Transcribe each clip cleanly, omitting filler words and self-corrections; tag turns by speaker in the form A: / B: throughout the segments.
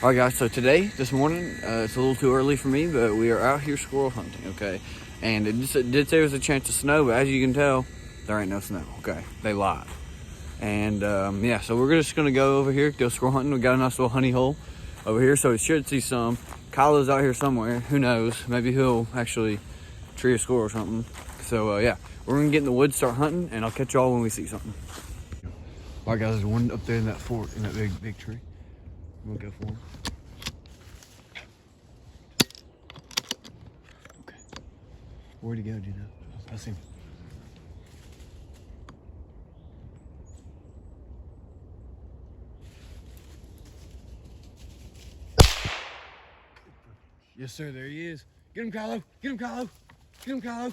A: Alright guys, so this morning, it's a little too early for me, but we are out here squirrel hunting, okay? And it did say there was a chance of snow, but as you can tell, there ain't no snow, okay? They lied. And yeah, so we're just gonna go over here, go squirrel hunting. We got a nice little honey hole over here, so we should see some. Kylo's out here somewhere, who knows? Maybe he'll actually tree a squirrel or something. So yeah, we're gonna get in the woods, start hunting, and I'll catch y'all when we see something. Alright guys, there's one up there in that fort, in that big tree. We'll go for him. Okay. Where'd he go, do you know? I see him. Yes, sir, there he is. Get him, Kylo! Get him, Kylo! Get him, Kylo!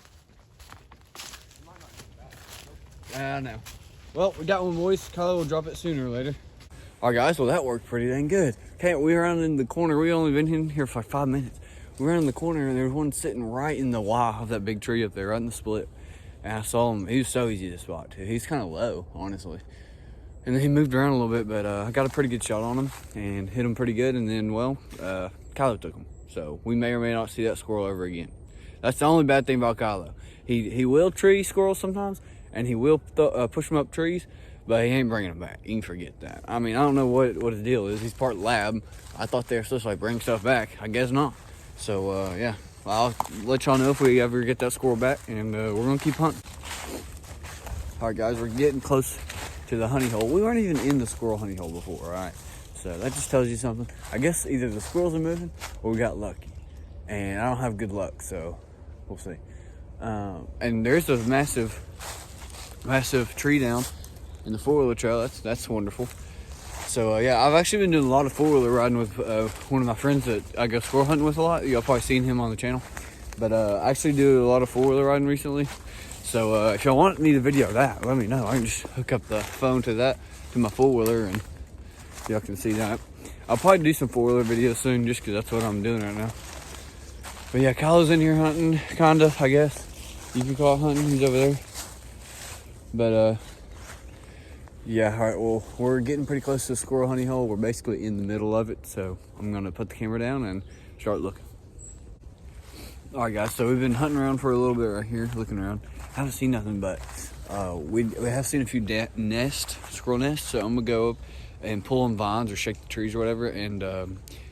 A: I know. Well, we got one, boys. Kylo will drop it sooner or later. All right, guys, well, that worked pretty dang good. Okay, we were around in the corner. We only been in here for like 5 minutes. We were in the corner, and there was one sitting right in the Y of that big tree up there, right in the split. And I saw him. He was so easy to spot, too. He's kind of low, honestly. And then he moved around a little bit, but I got a pretty good shot on him and hit him pretty good. And then, well, Kylo took him. So we may or may not see that squirrel ever again. That's the only bad thing about Kylo. He will tree squirrels sometimes, and he will push them up trees, but he ain't bringing them back. You can forget that. I mean, I don't know what his deal is. He's part lab. I thought they were supposed to like bring stuff back. I guess not. So yeah, I'll let y'all know if we ever get that squirrel back, and we're gonna keep hunting. All right, guys, we're getting close to the honey hole. We weren't even in the squirrel honey hole before, all right? So that just tells you something. I guess either the squirrels are moving or we got lucky. And I don't have good luck, so we'll see. And there's a massive tree down in the four-wheeler trail. That's wonderful. So yeah, I've actually been doing a lot of four-wheeler riding with one of my friends that I go squirrel hunting with a lot. Y'all probably seen him on the channel. But I actually do a lot of four-wheeler riding recently. So if y'all want me to video that, let me know. I can just hook up the phone to my four-wheeler, and y'all can see that. I'll probably do some four-wheeler videos soon, just because that's what I'm doing right now. But yeah, Kylo's in here hunting, kind of, I guess. You can call it hunting. He's over there. But yeah, all right, well, we're getting pretty close to the squirrel honey hole. We're basically in the middle of it, so I'm gonna put the camera down and start looking. All right, guys, so we've been hunting around for a little bit right here, looking around. I haven't seen nothing, but we have seen a few squirrel nests, so I'm gonna go up and pull on vines or shake the trees or whatever, and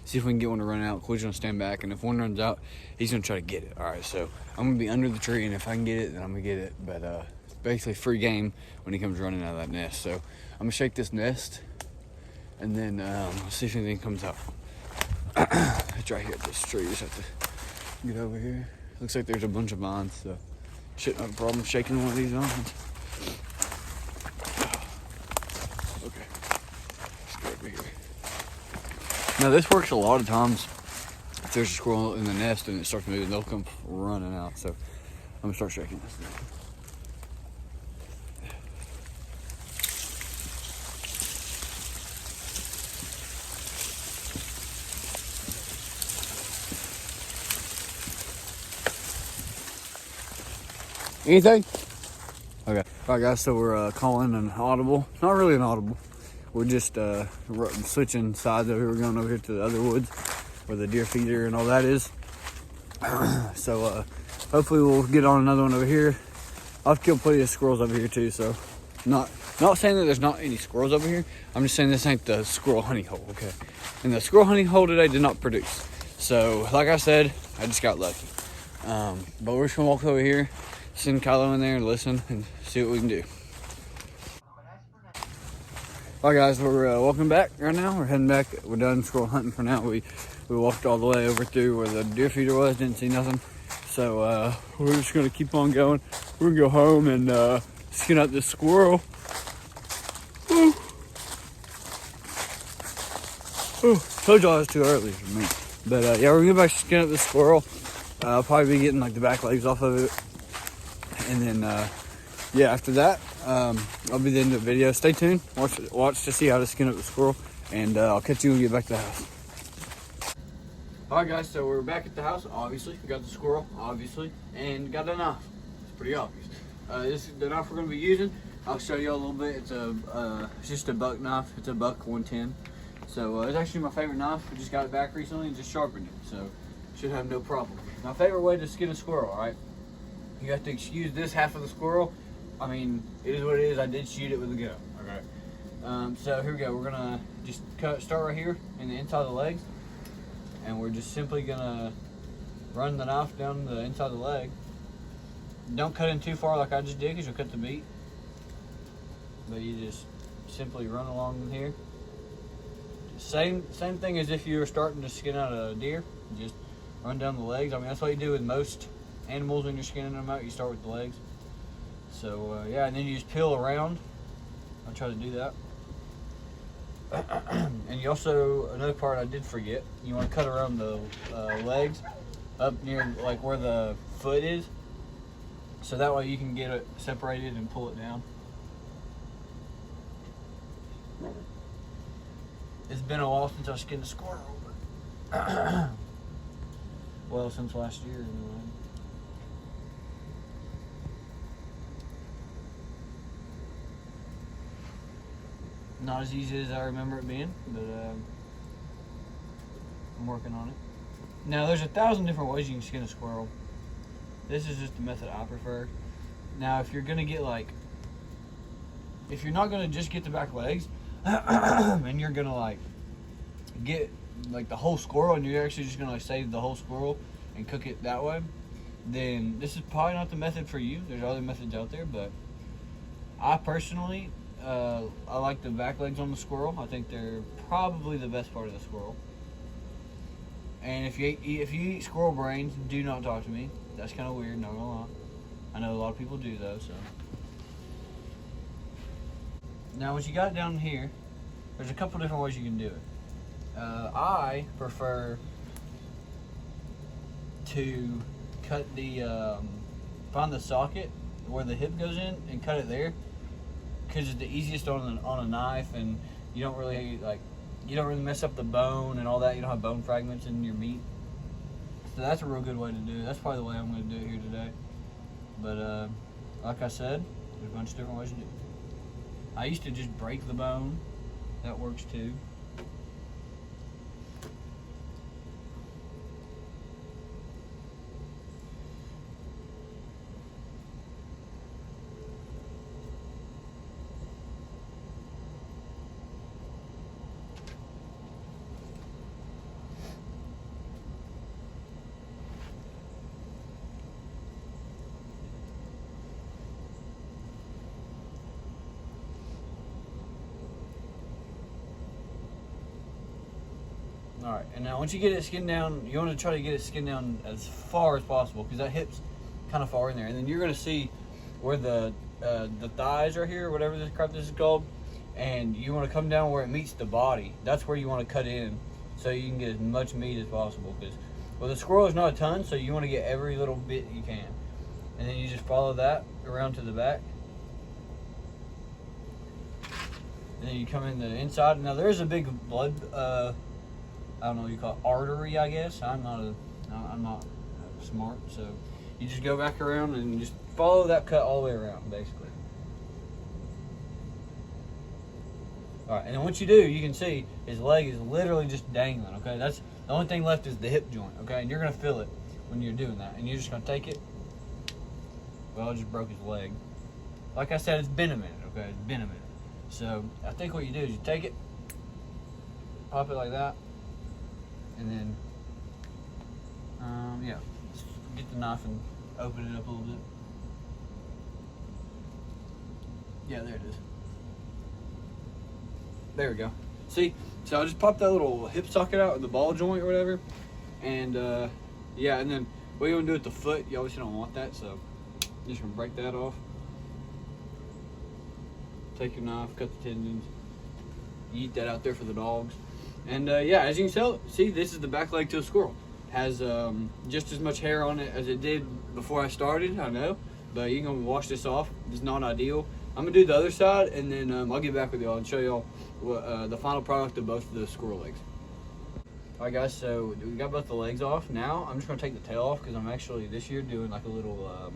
A: see if we can get one to run out. Cool's gonna stand back, and if one runs out, he's gonna try to get it. All right, so I'm gonna be under the tree, and if I can get it, then I'm gonna get it. But it's basically free game when he comes running out of that nest. So I'm gonna shake this nest, and then see if anything comes out. It's right here at this tree. Just have to get over here. Looks like there's a bunch of vines, so shouldn't have a problem shaking one of these vines. Okay, let's go over here. Now this works a lot of times. If there's a squirrel in the nest and it starts moving, they'll come running out. So I'm gonna start shaking this thing. Anything? Okay. All right, guys, so we're calling an audible. Not really an audible. We're just switching sides over here. We're going over here to the other woods where the deer feeder and all that is. So hopefully we'll get on another one over here. I've killed plenty of squirrels over here too, so not saying that there's not any squirrels over here. I'm just saying this ain't the squirrel honey hole, okay? And the squirrel honey hole today did not produce. So like I said, I just got lucky. But we're just gonna walk over here, send Kylo in there and listen and see what we can do. All right, guys, we're walking back right now. We're heading back. We're done squirrel hunting for now. We walked all the way over through where the deer feeder was, didn't see nothing. So we're just gonna keep on going. We're gonna go home and skin out this squirrel. Woo. Woo. Told y'all it was too early for me. But yeah, we're gonna go back to skin up this squirrel. I'll probably be getting like the back legs off of it. And then yeah, after that, I'll be the end of the video. Stay tuned. Watch to see how to skin up the squirrel. And I'll catch you when we get back to the house. Alright guys, so we're back at the house, obviously. We got the squirrel, obviously. And got the knife. It's pretty obvious. This is the knife we're going to be using. I'll show you a little bit. It's just a buck knife. It's a buck 110. So it's actually my favorite knife. I just got it back recently and just sharpened it, so should have no problem. My favorite way to skin a squirrel, all right? You have to excuse this half of the squirrel. I mean, it is what it is. I did shoot it with a gun, okay? So here we go. We're gonna just start right here in the inside of the legs, and we're just simply gonna run the knife down the inside of the leg. Don't cut in too far like I just did, because you'll cut the meat. But you just simply run along here. Same thing as if you were starting to skin out a deer. Just run down the legs. I mean, that's what you do with most animals when you're skinning them out. You start with the legs. So yeah, and then you just peel around. I'll try to do that. And you also, another part I did forget, you want to cut around the legs up near like where the foot is. So that way you can get it separated and pull it down. It's been a while since I skinned a squirrel, but well, since last year anyway. Not as easy as I remember it being, but I'm working on it. Now, there's 1,000 different ways you can skin a squirrel. This is just the method I prefer. Now, if you're gonna get if you're not gonna just get the back legs, and you're gonna get the whole squirrel, and you're actually just gonna save the whole squirrel and cook it that way, then this is probably not the method for you. There's other methods out there, but I personally, I like the back legs on the squirrel. I think they're probably the best part of the squirrel. And if you eat squirrel brains, do not talk to me. That's kind of weird, not gonna lie. I know a lot of people do though, so. Now, once you got it down here, there's a couple different ways you can do it. I prefer to cut find the socket where the hip goes in and cut it there, because it's the easiest on a knife, and you don't really mess up the bone and all that. You don't have bone fragments in your meat. So that's a real good way to do it. That's probably the way I'm going to do it here today. But like I said, there's a bunch of different ways to do it. I used to just break the bone. That works too. Alright, and now once you get it skinned down, you want to try to get it skinned down as far as possible, because that hip's kind of far in there. And then you're going to see where the thighs are here, whatever this crap this is called, and you want to come down where it meets the body. That's where you want to cut in, so you can get as much meat as possible. Because, well, the squirrel is not a ton, so you want to get every little bit you can. And then you just follow that around to the back. And then you come in the inside. Now, there's a big blood, I don't know what you call it, artery, I guess. I'm not smart, so you just go back around and you just follow that cut all the way around, basically. All right, and then once you do, you can see his leg is literally just dangling. Okay, that's the only thing left is the hip joint. Okay, and you're gonna feel it when you're doing that, and you're just gonna take it. Well, I just broke his leg. Like I said, it's been a minute. Okay, it's been a minute. So I think what you do is you take it, pop it like that. And then, yeah, just get the knife and open it up a little bit. Yeah, there it is. There we go. See, so I just popped that little hip socket out, or the ball joint or whatever. And, yeah, and then what you want to do with the foot, you obviously don't want that, so you're just going to break that off. Take your knife, cut the tendons. You eat that out there for the dogs. And yeah, as you can see, this is the back leg to a squirrel. It has just as much hair on it as it did before I started, I know. But you can wash this off. It's not ideal. I'm going to do the other side, and then I'll get back with y'all and show y'all what, the final product of both of the squirrel legs. Alright guys, so we got both the legs off. Now I'm just going to take the tail off, because I'm actually this year doing like a little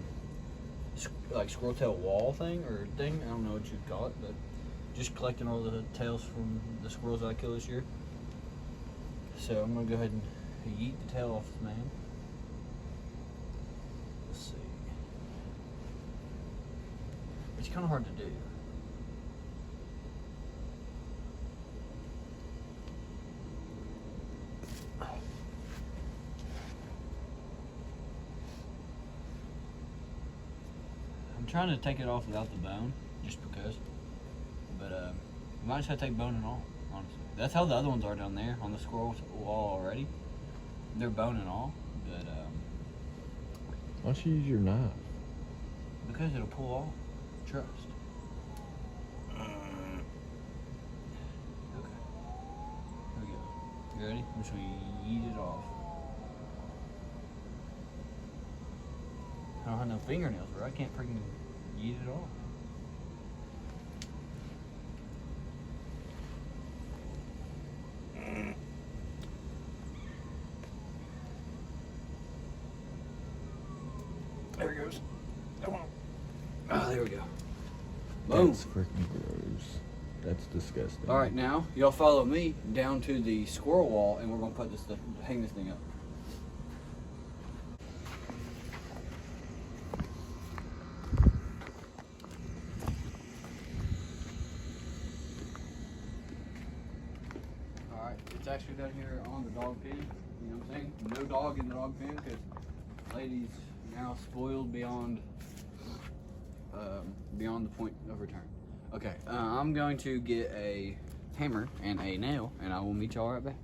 A: squirrel tail wall thing, I don't know what you'd call it, but just collecting all the tails from the squirrels that I killed this year. So I'm gonna go ahead and yeet the tail off this man. Let's see. It's kind of hard to do. I'm trying to take it off without the bone, just because. But you might just have to take bone and all, honestly. That's how the other ones are down there on the squirrel wall already. They're bone and all, but
B: why don't you use your knife?
A: because it'll pull off. Trust. Okay. Here we go. You ready? I'm just gonna yeet it off. I don't have no fingernails, bro. I can't freaking yeet it off. There it goes. Come on. Ah, there we go. Boom.
B: That's freaking gross. That's disgusting.
A: All right, now y'all follow me down to the squirrel wall, and we're gonna put this, hang this thing up. All right, it's actually down here on the dog pen. You know what I'm saying? No dog in the dog pen because lady's now spoiled beyond the point of return. Okay, I'm going to get a hammer and a nail, and I will meet y'all right back.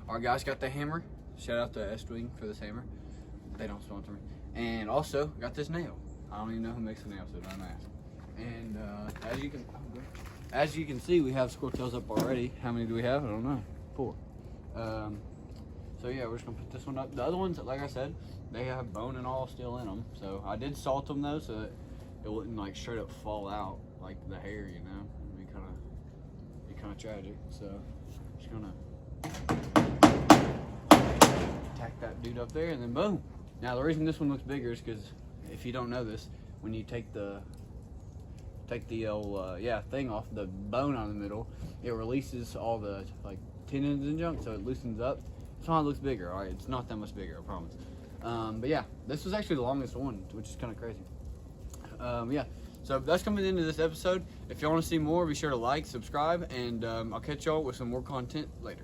A: Alright guys, got the hammer. Shout out to Estwing for this hammer. They don't sponsor me. And also, got this nail. I don't even know who makes the nail, so don't ask. And as you can see, we have squirrel tails up already. How many do we have? I don't know. 4. So yeah, we're just gonna put this one up. The other ones, like I said, they have bone and all still in them. So I did salt them though, so that it wouldn't like straight up fall out like the hair, you know. It'd be kind of tragic. So just gonna tack that dude up there, and then boom. Now the reason this one looks bigger is because if you don't know this, when you take the old thing off the bone on the middle, it releases all the like tendons and junk, so it loosens up. That's why it looks bigger. All right, it's not that much bigger, I promise. But yeah, this was actually the longest one, which is kind of crazy. Yeah, so that's coming into this episode. If y'all want to see more, be sure to like, subscribe, and I'll catch y'all with some more content later.